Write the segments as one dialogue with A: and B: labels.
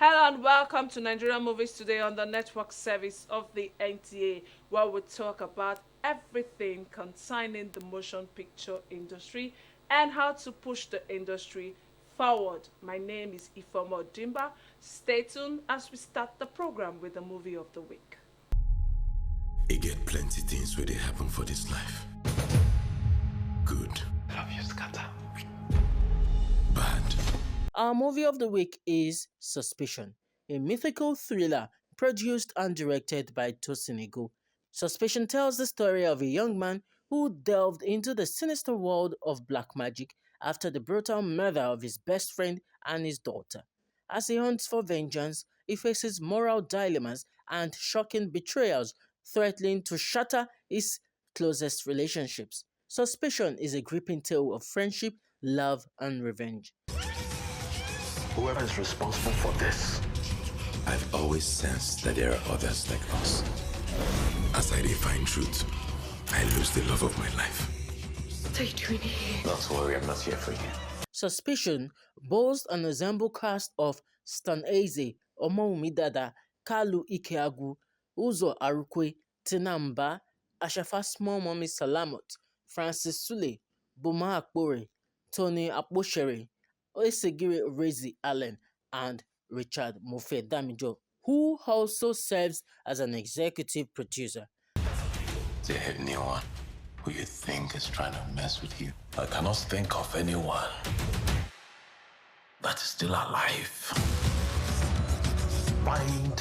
A: Hello and welcome to Nigerian Movies Today on the network service of the NTA, where we talk about everything concerning the motion picture industry and how to push the industry forward. My name is Ifeoma Dimba. Stay tuned as we start the program with the movie of the week.
B: E get plenty things where they happen for this life. Good. Love you, scatter. Bad.
C: Our movie of the week is Suspicion, a mythical thriller produced and directed by Tosin Ego. Suspicion tells the story of a young man who delved into the sinister world of black magic after the brutal murder of his best friend and his daughter. As he hunts for vengeance, he faces moral dilemmas and shocking betrayals threatening to shatter his closest relationships. Suspicion is a gripping tale of friendship, love, and revenge.
D: Whoever is responsible for this.
B: I've always sensed that there are others like us. As I define truth, I lose the love of my life.
E: What are you doing here?
D: Not to worry, I'm not here for you.
C: Suspicion boasts an ensemble cast of Stan Eze, Omoumidada, Kalu Ikeagu, Uzo Arukwe, Tinamba, Ashafa Small Mommy Salamot, Francis Sule, Boma Akpore, Tony Akposhere, Oesegire Rezi Allen, and Richard Mofe Damijo, who also serves as an executive producer.
D: Is there anyone who you think is trying to mess with you? I cannot think of anyone that is still alive. Find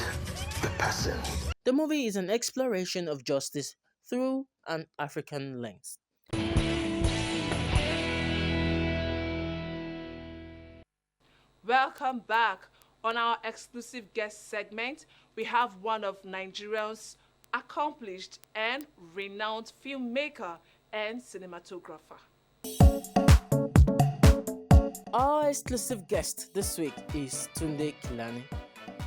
D: the person.
C: The movie is an exploration of justice through an African lens.
A: Welcome back. On our exclusive guest segment, we have one of Nigeria's accomplished and renowned filmmaker and cinematographer.
C: Our exclusive guest this week is Tunde Kelani.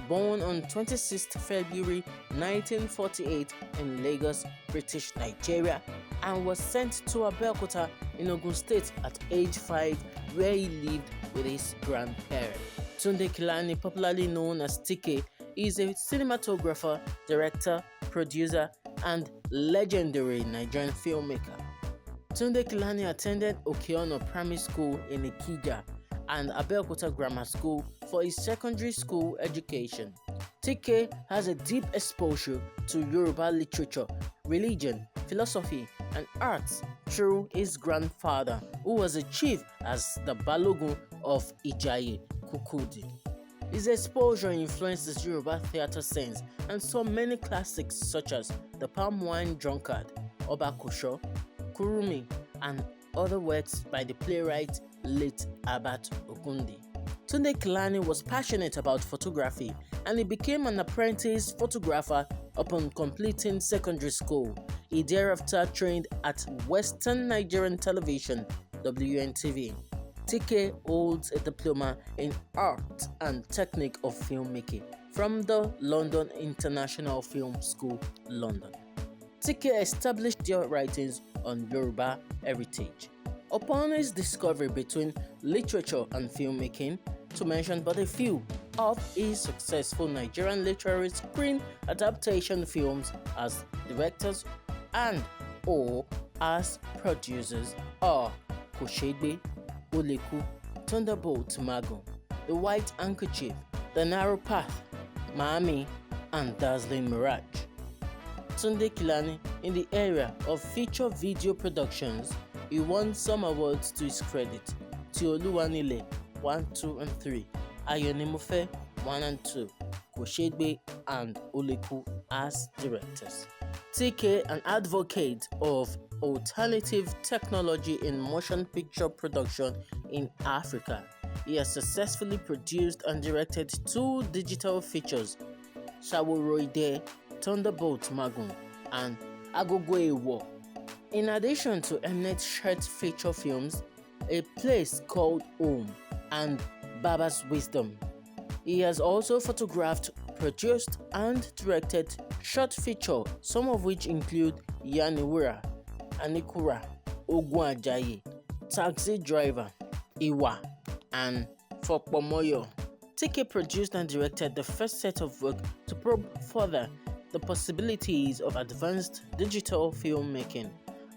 C: Born on 26th February 1948 in Lagos, British Nigeria, and was sent to Abeokuta in Ogun State at age 5, where he lived with his grandparents. Tunde Kelani, popularly known as TK, is a cinematographer, director, producer, and legendary Nigerian filmmaker. Tunde Kelani attended Okeono Primary School in Ikija and Abeokuta Grammar School for his secondary school education. TK has a deep exposure to Yoruba literature, religion, philosophy, and arts through his grandfather, who was a chief as the Balogun of Ijaye, Kukudi. His exposure influenced the Yoruba theatre scenes and saw many classics such as The Palm Wine Drunkard, Oba Kosho, Kurumi, and other works by the playwright late Abat Ogundi. Tunde Kelani was passionate about photography and he became an apprentice photographer upon completing secondary school. He thereafter trained at Western Nigerian Television, WNTV. TK holds a diploma in art and technique of filmmaking from the London International Film School, London. TK established their writings on Yoruba heritage. Upon his discovery between literature and filmmaking, to mention but a few of his successful Nigerian literary screen adaptation films as directors and or as producers are Koshegbe, Oleku, Thunderbolt Mago, The White Handkerchief, The Narrow Path, Miami, and Dazzling Mirage. Tunde Kelani, in the area of feature video productions, he won some awards to his credit. Tioluwanile 1, 2, and 3, Ayonimofe 1 and 2, Koshegbe and Oleku as directors. TK, an advocate of alternative technology in motion picture production in Africa. He has successfully produced and directed 2 digital features, Shaworoide, Thunderbolt Magun, and Agogo Ewo. In addition to eminent short feature films, A Place Called Home, and Baba's Wisdom, he has also photographed, produced, and directed short feature, some of which include Yaniwura, Anikura, Ogun Ajayi, Taxi Driver, Iwa, and Fokpomoyo. TK produced and directed the first set of work to probe further the possibilities of advanced digital filmmaking.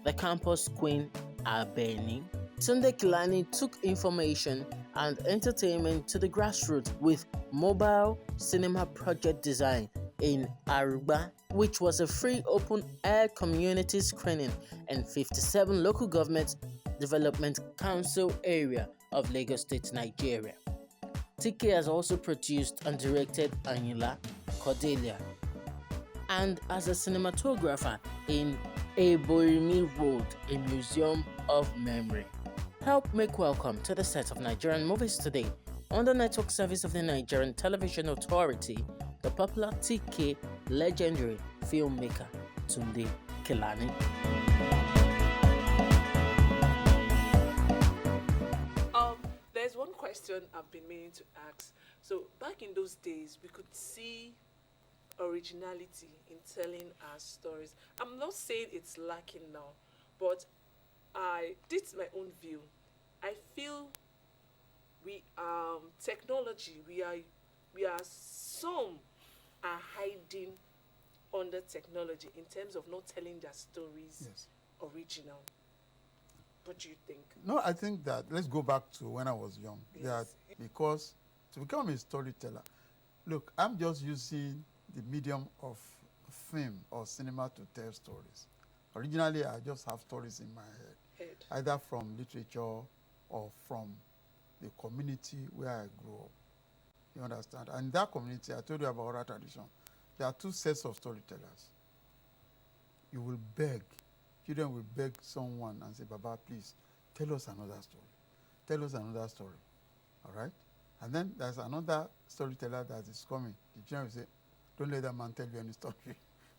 C: The campus queen Abeni. Tunde Kelani took information and entertainment to the grassroots with Mobile Cinema Project Design in Aruba, which was a free open-air community screening in 57 local government development council area of Lagos State, Nigeria. TK has also produced and directed Anila, Cordelia, and as a cinematographer in Eborimi Road, a museum of memory. Help make welcome to the set of Nigerian Movies Today on the network service of the Nigerian Television Authority, the popular TK legendary filmmaker Tunde Kelani.
A: There's one question I've been meaning to ask. So back in those days, we could see originality in telling our stories. I'm not saying it's lacking now, but this is my own view. I feel technology, some are hiding under technology in terms of not telling their stories original. What do you think?
F: No, I think that, let's go back to when I was young.
A: Yes.
F: That because to become a storyteller, look, I'm just using the medium of film or cinema to tell stories. Originally, I just have stories in my head, either from literature or from the community where I grew up. You understand? And in that community, I told you about oral tradition. There are two sets of storytellers. You will beg. Children will beg someone and say, Baba, please, tell us another story. Tell us another story. All right? And then there's another storyteller that is coming. The children will say, don't let that man tell you any story.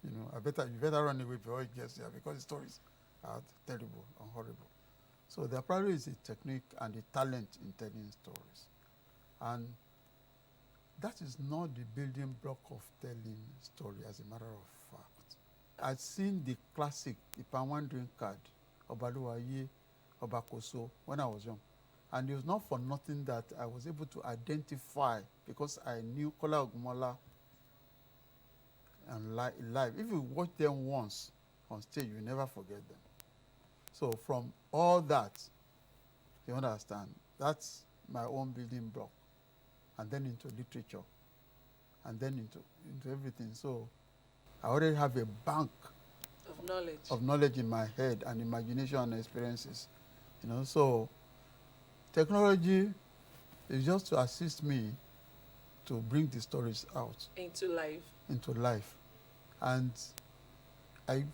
F: You better run away before he gets there, because the stories are terrible and horrible. So there probably is a technique and a talent in telling stories. And that is not the building block of telling story, as a matter of fact. I've seen the classic, the Palm Wandering Card, Obaluwaye, Obakoso, when I was young. And it was not for nothing that I was able to identify, because I knew Kola Ogumola and live. If you watch them once on stage, you never forget them. So from all that, you understand, that's my own building block. And then into literature, and then into everything. So I already have a bank of knowledge in my head, and imagination and experiences. So technology is just to assist me to bring the stories out. Into life. And I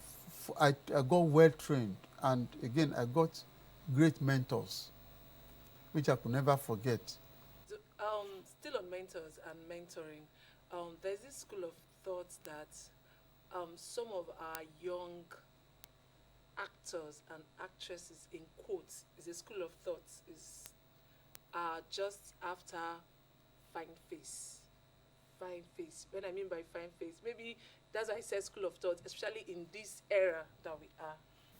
F: got well trained, and again, I got great mentors, which I could never forget.
A: Still on mentors and mentoring, there's this school of thought that some of our young actors and actresses, in quotes, is a school of thought, are just after fine face. When I mean by fine face, maybe that's why I said school of thought, especially in this era that we are.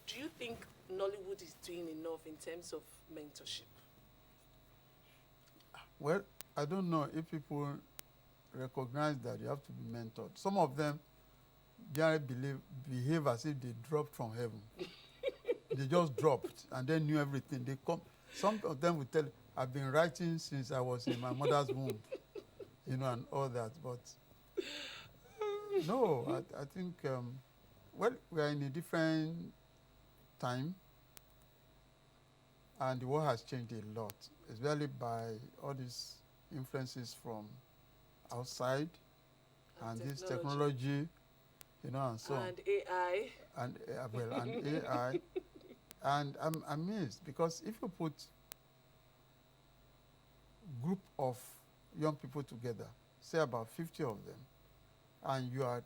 A: Do you think Nollywood is doing enough in terms of mentorship?
F: Well, I don't know if people recognize that you have to be mentored. Some of them generally behave as if they dropped from heaven. They just dropped and then knew everything. Some of them will tell, I've been writing since I was in my mother's womb, and all that. But no, I think, we are in a different time, and the world has changed a lot, especially by all these influences from outside and this technology, and so on.
A: And AI.
F: And AI. And I'm amazed, because if you put group of young people together, say about 50 of them, and you are,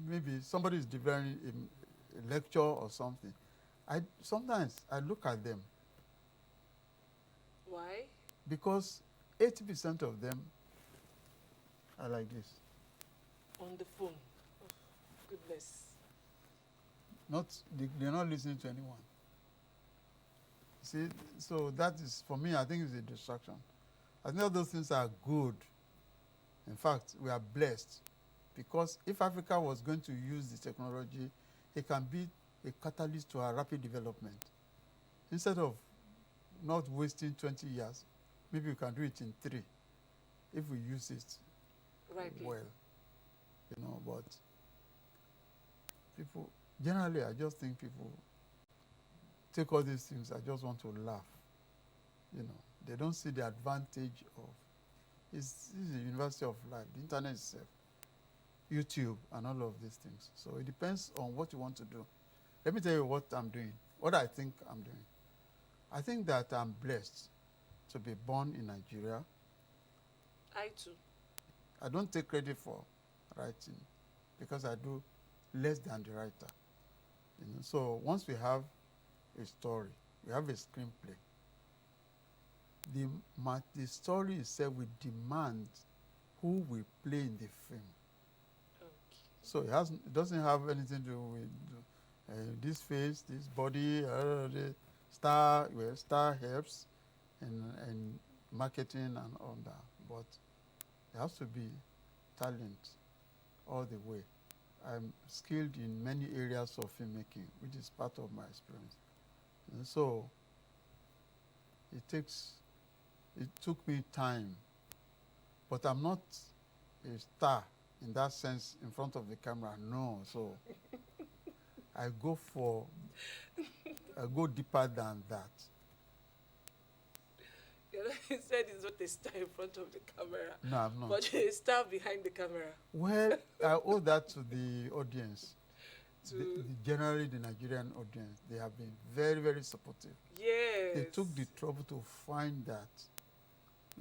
F: maybe somebody is delivering a lecture or something, sometimes I look at them.
A: Why?
F: Because 80% of them are like this.
A: On the phone. Oh, goodness.
F: They're not listening to anyone. See, so that is, for me, I think it's a distraction. I think all those things are good In fact, we are blessed because if Africa was going to use the technology, it can be a catalyst to our rapid development. Instead of not wasting 20 years, maybe we can do it in 3 if we use it
A: Rightly.
F: well. You know, but people, generally, I just think people take all these things, I just want to laugh. You know, they don't see the advantage of, this is the university of life, the internet itself, YouTube, and all of these things. So it depends on what you want to do. Let me tell you what I'm doing, what I think I'm doing. I think that I'm blessed to be born in Nigeria.
A: I too.
F: I don't take credit for writing because I do less than the writer. You know, so once we have a story, we have a screenplay, the story itself will demand who will play in the film.
A: Okay.
F: So it doesn't have anything to do with this face, this body, the star. Well, star helps in marketing and all that, but there has to be talent all the way. I'm skilled in many areas of filmmaking, which is part of my experience. And so it took me time, but I'm not a star in that sense in front of the camera, no. So I go deeper than that.
A: You said it's not a star in front of the camera.
F: No, I'm not.
A: But you're a star behind the camera.
F: Well, I owe that to the audience.
A: To
F: Generally, the Nigerian audience, they have been very, very supportive.
A: yes.
F: They took the trouble to find that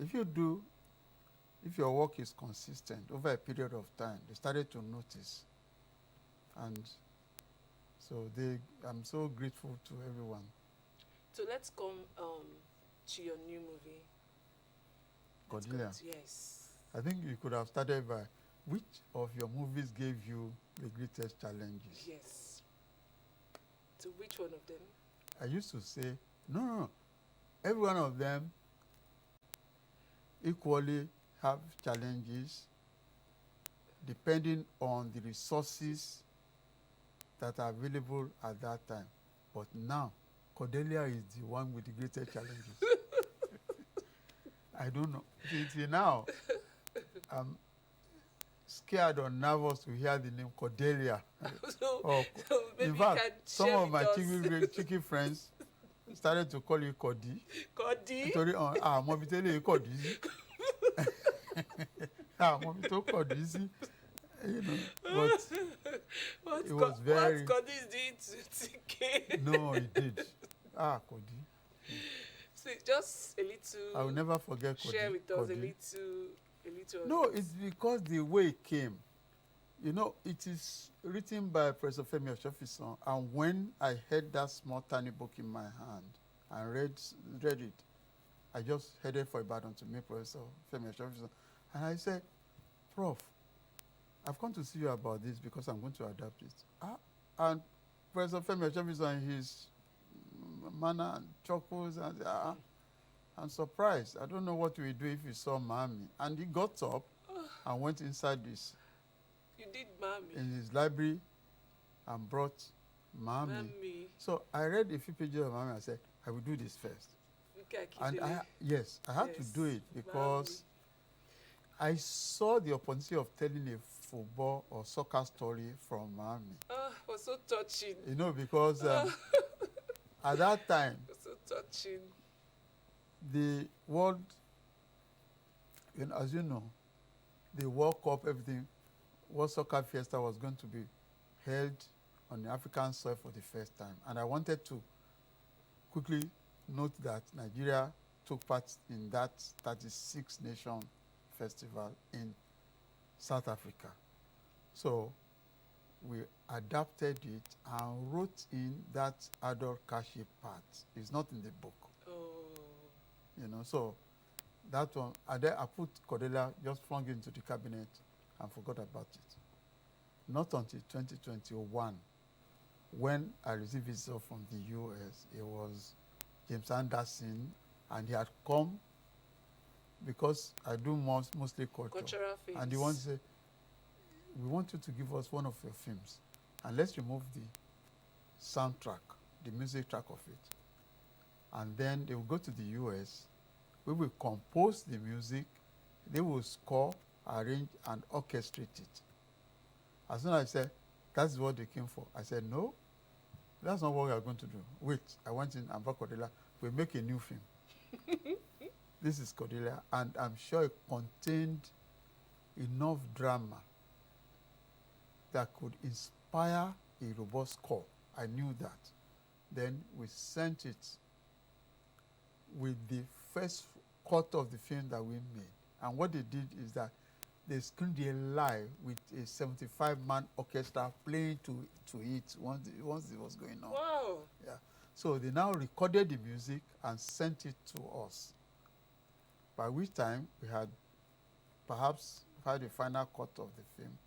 F: if your work is consistent over a period of time, they started to notice. And so I'm so grateful to everyone.
A: So let's come to your new movie.
F: Cordelia,
A: Yes.
F: I think you could have started by which of your movies gave you the greatest challenges?
A: Yes. So which one of them?
F: I used to say, no. Every one of them equally have challenges depending on the resources that are available at that time. But now, Cordelia is the one with the greatest challenges. I don't know. See, now, I'm scared or nervous to hear the name Cordelia.
A: So maybe
F: in
A: you can
F: fact, some
A: share
F: of my
A: with us.
F: chicken friends started to call you Cody.
A: Cody?
F: Nítorí mo bi tẹ́lẹ̀ Cody sí. Mo bi tó Cody sí. You know, but it was very.
A: What Cody is doing to TK?
F: No, he did. Cody.
A: So just a little.
F: I will never forget Cody.
A: Share with us
F: Cody.
A: a little.
F: No, it's because the way it came. You know, it is written by Professor Femi Osofison, and when I had that small tiny book in my hand and read it, I just headed for Ibadan to meet Professor Femi Osofison, and I said, Prof, I've come to see you about this because I'm going to adapt it. And Professor Femi Osofison, his manner and chuckles, and I'm surprised. I don't know what we do if he saw Mami. And he got up and went inside this.
A: You did Mami.
F: In his library and brought Mami. So I read a few pages of Mami and said, I will do this first. And I had to do it because I saw the opportunity of telling a football or soccer story from Mami.
A: It was so touching.
F: You know, because at that time,
A: It was so touching.
F: the world, as you know, the World Cup, everything, World Soccer Fiesta was going to be held on the African soil for the first time. And I wanted to quickly note that Nigeria took part in that 36-nation festival in South Africa. So we adapted it and wrote in that adult Kashi part. It's not in the book.
A: Oh.
F: You know, so that one, and then I put Cordelia, just flung it into the cabinet and forgot about it. Not until 2021, when I received visa from the US, it was James Anderson, and he had come because I do mostly culture.
A: Cultural films.
F: And the one say, we want you to give us one of your films, and let's remove the soundtrack, the music track of it. And then they will go to the US. We will compose the music. They will score, arrange, and orchestrate it. As soon as I said, that's what they came for, I said, no, that's not what we are going to do. Wait, I went in and bought Cordelia. We'll make a new film. This is Cordelia, and I'm sure it contained enough drama that could inspire a robust score. I knew that. Then we sent it with the first cut of the film that we made. And what they did is that they screened it live with a 75-man orchestra playing to it once it was going on.
A: Wow.
F: Yeah. So they now recorded the music and sent it to us. By which time we had perhaps had a final cut of the film.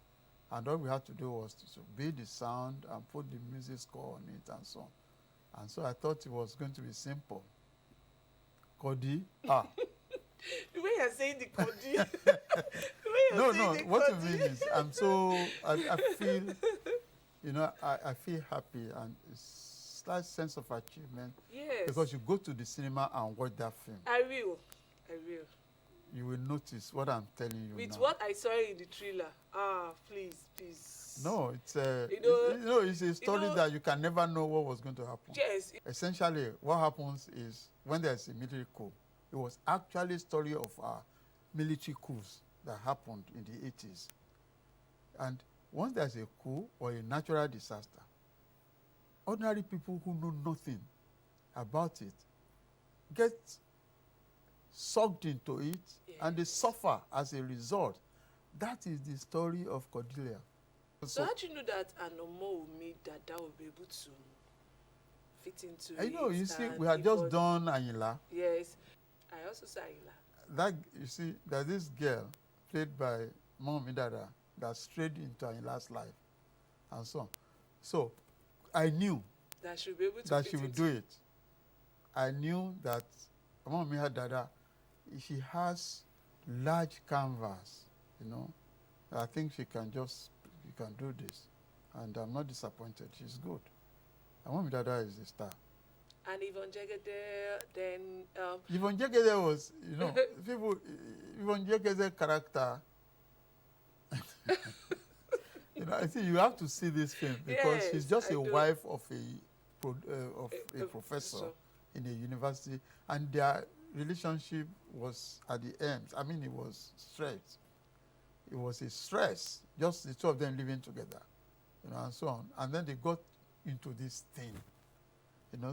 F: And all we had to do was to build the sound and put the music score on it and so on. And so I thought it was going to be simple. Cody,
A: The way you're saying the Cody.
F: no, what you mean is I feel, I feel happy and it's slight sense of achievement.
A: Yes.
F: Because you go to the cinema and watch that film.
A: I will.
F: You will notice what I'm telling you
A: With
F: now.
A: what I saw in the trailer. Please.
F: No, it's it's a story
A: know,
F: that you can never know what was going to happen.
A: Yes.
F: Essentially, what happens is when there's a military coup, it was actually a story of military coups that happened in the 80s. And once there's a coup or a natural disaster, ordinary people who know nothing about it get sucked into it, and they suffer as a result. That is the story of Cordelia.
A: So how do you know that Anomo will make that will be able to fit into it?
F: You see, we had just done Ayinla.
A: Yes. I also saw Ayinla.
F: That, you see, there's this girl played by Mom Midada that strayed into Ayinla's life and so on. So I knew
A: that she would be able to
F: that she would do it. I knew that Mom Midada, she has large canvas, I think she can do this. And I'm not disappointed. She's good. Mom Midada is a star.
A: And Yvonne Jegede, then...
F: Yvonne Jegede was, Yvonne Jegede's character, I think you have to see this film because she's just a wife of a professor in a university, and their relationship was at the end. I mean, it was stress. It was a stress, just the two of them living together, and so on. And then they got into this thing.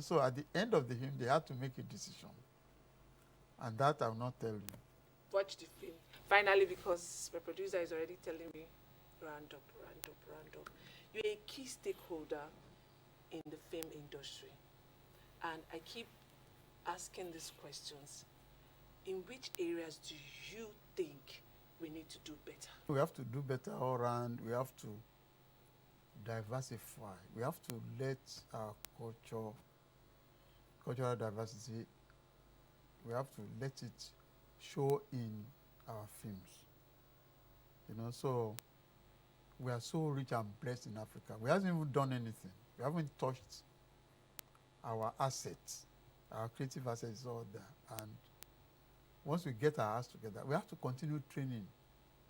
F: So at the end of the film, they had to make a decision. And that I will not tell you.
A: Watch the film. Finally, because my producer is already telling me, round up. You're a key stakeholder in the film industry. And I keep asking these questions. In which areas do you think we need to do better?
F: We have to do better all around. We have to diversify. We have to let our cultural diversity, we have to let it show in our films. So we are so rich and blessed in Africa. We haven't even done anything. We haven't touched our assets. Our creative assets is all there. And once we get our ass together, we have to continue training.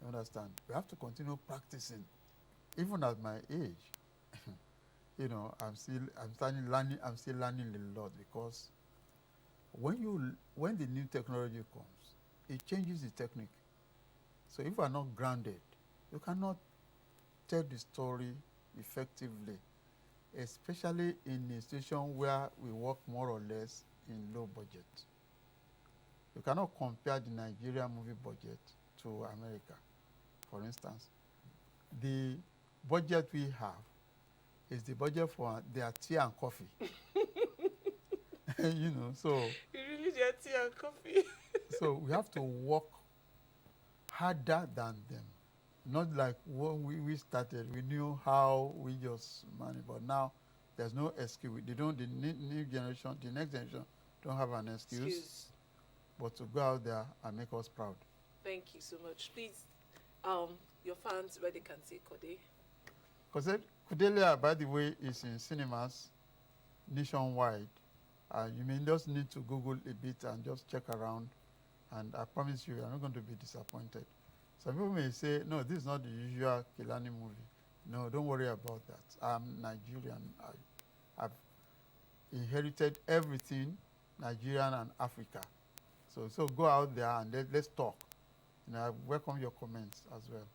F: You understand? We have to continue practicing. Even at my age, I'm still learning a lot, because when the new technology comes, it changes the technique. So if you are not grounded, you cannot tell the story effectively, especially in a situation where we work more or less in low budget. You cannot compare the Nigerian movie budget to America, for instance. The budget we have is the budget for their tea and coffee. So...
A: You really need tea and coffee.
F: So we have to work harder than them. Not like when we started, we knew how we just manage, but now there's no excuse. The new generation, the next generation don't have an excuse. but to go out there and make us proud.
A: Thank you so much. Please, your fans, where they can see Kode.
F: Because Kudelia, by the way, is in cinemas nationwide. You may just need to Google a bit and just check around, and I promise you, you're not going to be disappointed. Some people may say, no, this is not the usual Kelani movie. No, don't worry about that. I'm Nigerian. I've inherited everything Nigerian and Africa. So go out there and let's talk. I welcome your comments as well.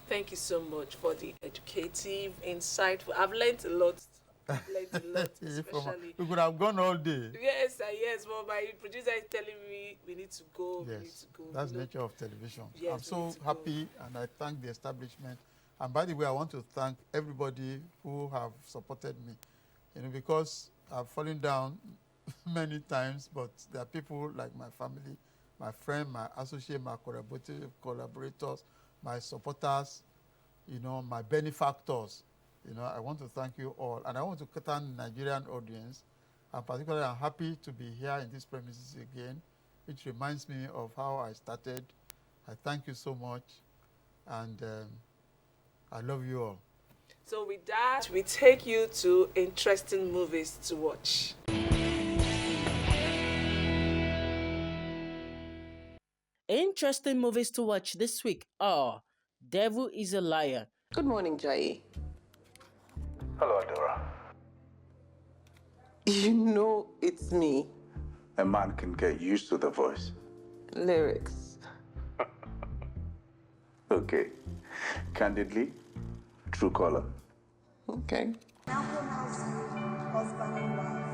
A: Thank you so much for the educative, insightful. I've learned a lot. Especially.
F: We could have gone all day.
A: Yes, but my producer is telling me we need to go.
F: Yes,
A: we need to go.
F: that's the nature of television.
A: Yes,
F: I'm so happy, and I thank the establishment. And by the way, I want to thank everybody who have supported me. Because I've fallen down many times, but there are people like my family, my friend, my associate, my collaborators, my supporters, my benefactors. I want to thank you all. And I want to thank the Nigerian audience. And particularly, I'm happy to be here in these premises again, which reminds me of how I started. I thank you so much. And I love you all.
A: So with that, we take you to interesting movies to watch.
C: Interesting movies to watch this week are Devil is a Liar.
E: Good morning, Jai.
D: Hello, Adora.
E: You know it's me.
D: A man can get used to the voice.
E: Lyrics.
D: Okay. Candidly, true color.
E: Okay.
G: Husband and wife.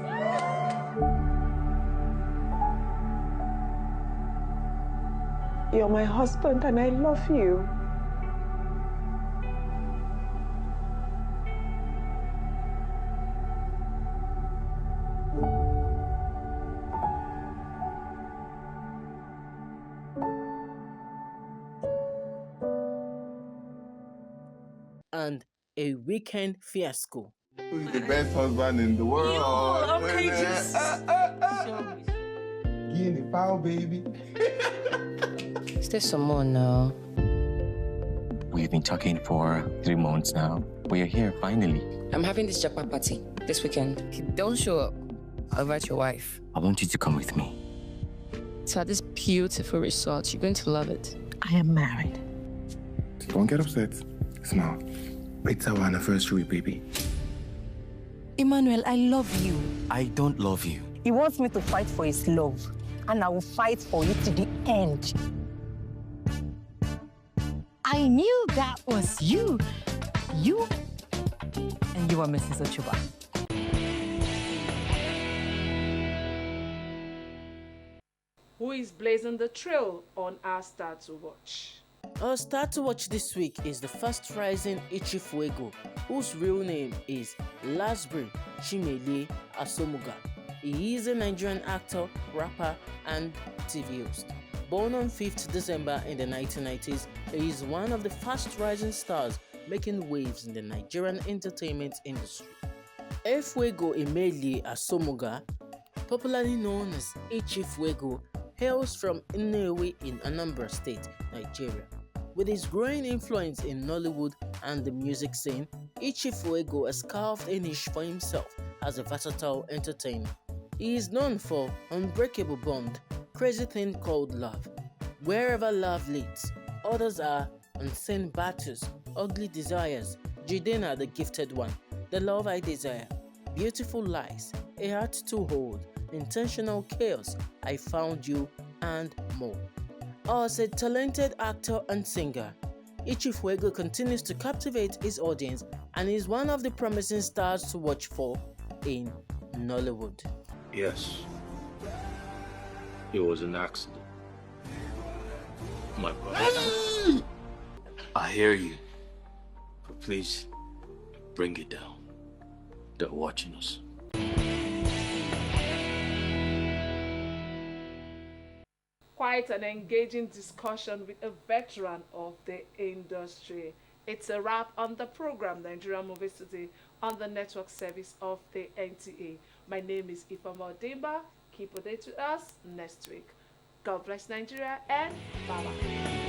E: You're my husband and I love you.
C: And A Weekend Fiasco.
H: Who's the best husband in the world?
E: Okay, just show me.
H: Guinea fowl, baby.
I: Is there some more now?
J: We've been talking for 3 months now. We are here finally.
I: I'm having this Japa party this weekend. Don't show up. I'll invite your wife.
J: I want you to come with me.
I: It's at this beautiful resort. You're going to love it.
K: I am married.
H: Don't get upset. Smile. It's our anniversary, baby.
K: Emmanuel, I love you.
J: I don't love you.
K: He wants me to fight for his love, and I will fight for you to the end. I knew that was you. You and you are Mrs. Ochuba.
A: Who is blazing the trail on our Star to Watch?
C: Our star to watch this week is the fast rising Ichifuego, whose real name is Lasbury Chimele Asomuga. He is a Nigerian actor, rapper, and TV host. Born on 5th December in the 1990s, he is one of the fast rising stars making waves in the Nigerian entertainment industry. Efuego Emele Asomuga, popularly known as Ichifuego, hails from Nnewi in Anambra State, Nigeria. With his growing influence in Nollywood and the music scene, Ichifuego has carved a niche for himself as a versatile entertainer. He is known for Unbreakable Bond, Crazy Thing Called Love, Wherever Love Leads. Others are Unseen Battles, Ugly Desires, Jidena the Gifted One, The Love I Desire, Beautiful Lies, A Heart to Hold, Intentional Chaos, I Found You, and more. As a talented actor and singer, Ichifuego continues to captivate his audience and is one of the promising stars to watch for in Nollywood.
L: Yes, it was an accident. My brother. I hear you, but please bring it down. They're watching us.
A: Quite an engaging discussion with a veteran of the industry. It's a wrap on the program Nigerian Movies Today on the network service of the NTA. My name is Ifama Odimba. Keep updated with us next week. God bless Nigeria and bye-bye.